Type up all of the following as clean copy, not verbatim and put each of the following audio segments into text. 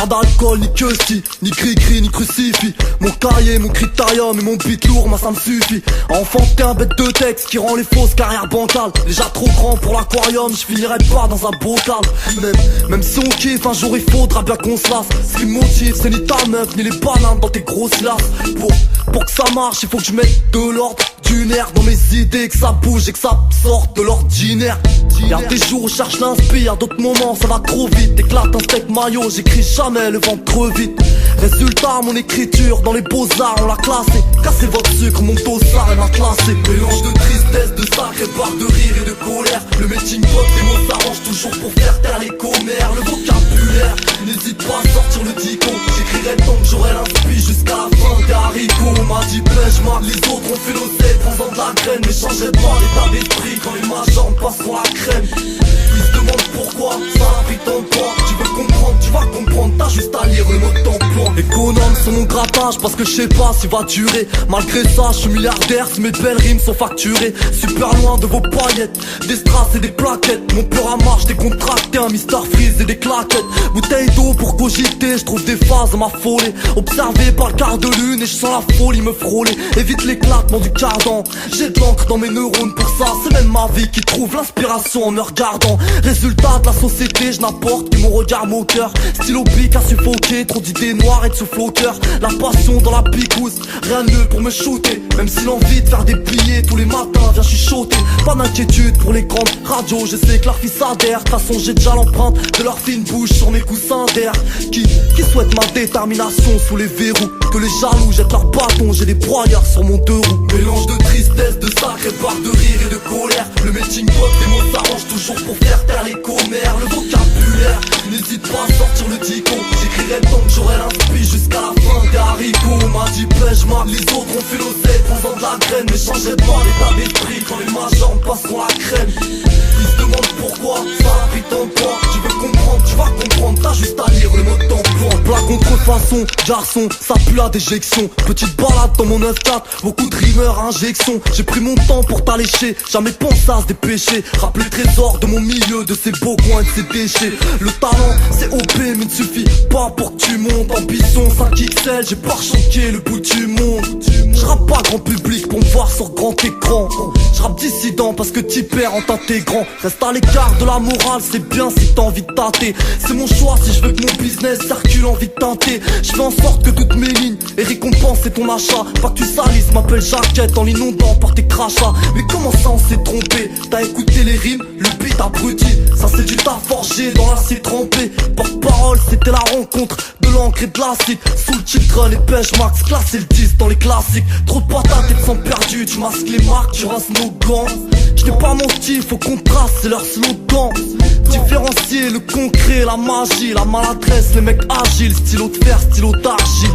faire d'alcool, ni que si, ni cri-cri, ni crucifix. Mon cahier, mon critérium et mon beat lourd, moi ça me suffit. À enfanter un bête de texte qui rend les fausses carrières bancales. Déjà trop grand pour l'aquarium, je finirai pas dans un bocal. Même si on kiffe, un jour il faudra bien qu'on se lasse. Ce qui me motive, c'est ni ta meuf, ni les bananes dans tes grosses lasses. Pour que ça marche, il faut que je mette de l'ordre, du nerf dans mes idées, que ça bouge et que ça sorte de l'ordinaire. Y'a des jours où je cherche l'inspire, d'autres moments ça va trop vite. Éclate un steak maillot, j'écris jamais le ventre vite. Résultat, mon écriture dans les beaux-arts on l'a classé. Cassez votre sucre, mon dossard elle m'a classé. Mélange de tristesse, de sacré barre de rire et de colère. Le melting pot des mots s'arrange toujours pour faire taire les commères. Le vocabulaire, n'hésite pas à sortir le dico. J'écrirai tant que j'aurai l'inspi jusqu'à la fin des haricots. On m'a dit pêche moi, les autres ont fait l'océan, prends-en de la graine. Mais changerai pas l'état d'esprit quand les majors me passeront la crème. Ils se demandent pourquoi, ça a pris tant de temps. Tu veux comprendre, tu vas comprendre, t'as juste à lire le mot d'emploi. Économe sur mon grattage parce que je sais pas s'il va durer. Malgré ça, je suis milliardaire si mes belles rimes sont facturées. Super loin de vos paillettes, des strass et des plaquettes. Mon peur à marche décontracté, un Mister Freeze et des claquettes. Bouteille d'eau pour cogiter, je trouve des phases à m'affoler. Observé par le quart de lune et je sens la folie me frôler. Évite l'éclatement du cardan, j'ai de l'encre dans mes neurones pour ça. C'est même ma vie qui trouve l'inspiration en me regardant. Résultat de la société, je n'apporte que mon regard moqueur. Stylo pique à suffoquer, trop d'idées noires et de souffle au cœur. La passion dans la picouse, rien de mieux pour me shooter. Même si l'envie de faire des billets tous les matins vient chuchoter. Pas d'inquiétude pour les grandes radios, je sais que leur fils adhère. De toute façon j'ai déjà l'empreinte de leur fine bouche sur mes coussins d'air. Qui souhaite ma détermination sous les verrous. Que les jaloux jettent leur bâton, j'ai des broyeurs sur mon deux roues. Mélange de tristesse, de sacré barre de rire et de colère. Le melting pot des mots s'arrange toujours pour faire taire les commères. Le vocabulaire, n'hésite pas à sortir le dico. J'écrirai tant que j'aurai l'inspi jusqu'à la fin des haricots. On m'a dit pêche moi, les autres ont fait l'océan, prends-en de la graine. Mais changerai pas l'état d'esprit quand les majors me passeront la crème. Ils se demandent pourquoi, ça a pris tant de temps. Tu veux comprendre, tu vas comprendre, t'as juste à lire le mot d'emploi. Plat contrefaçon, garçon, ça pue la déjection. Petite balade dans mon 9-4, beaucoup de rimeurs à injection. J'ai pris mon temps pour t'allécher, jamais pensé à se dépêcher. Rappelez le trésor de mon milieu, de ses beaux coins et de ses déchets. Le talent c'est OP mais ne suffit pas pour que tu montes. Ambition 5 XL, j'ai pas choqué le bout du monde. Je rappe pas grand public pour me voir sur grand écran. Je rappe dissident parce que t'y perds en t'intégrant. Reste à l'écart de la morale, c'est bien si t'as envie de tâter. C'est mon choix si je veux que mon business circule en vie teinter. Je fais en sorte que toutes mes lignes et récompenses et ton achat. Pas que tu salisses, m'appelle Jaquette en l'inondant par tes crachats. Mais comment ça on s'est trompé? T'as écouté les rimes, le beat abruti. Ça c'est du tas forgé dans l'acier trempé. Porte-parole c'était la rencontre de l'encre et de l'acide. Sous le titre les pêches max, classé le 10 dans les classiques. Trop de patates et de sang perdu, tu masques les marques, tu rinces nos gants. J'n'ai pas mon style, faut qu'on trace, c'est leur slogan. Différencier le concret, la magie, la maladresse, les mecs agiles. Stylo de fer, stylo d'argile.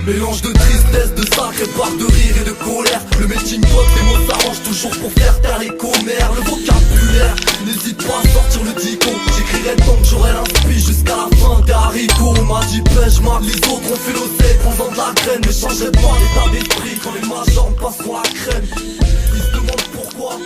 Mélange de tristesse, de sacré barre de rire et de colère. Le melting pot des mots s'arrange toujours pour faire taire les commères. Le vocabulaire, n'hésite pas à sortir le dico. J'écrirai tant que j'aurai l'inspi jusqu'à la fin des haricots. On m'a dit pêche moi, les autres ont fait l'océan, prends-en de la graine. Mais changerai pas l'état d'esprit quand les majors me passeront la crème. Ils se demandent pourquoi.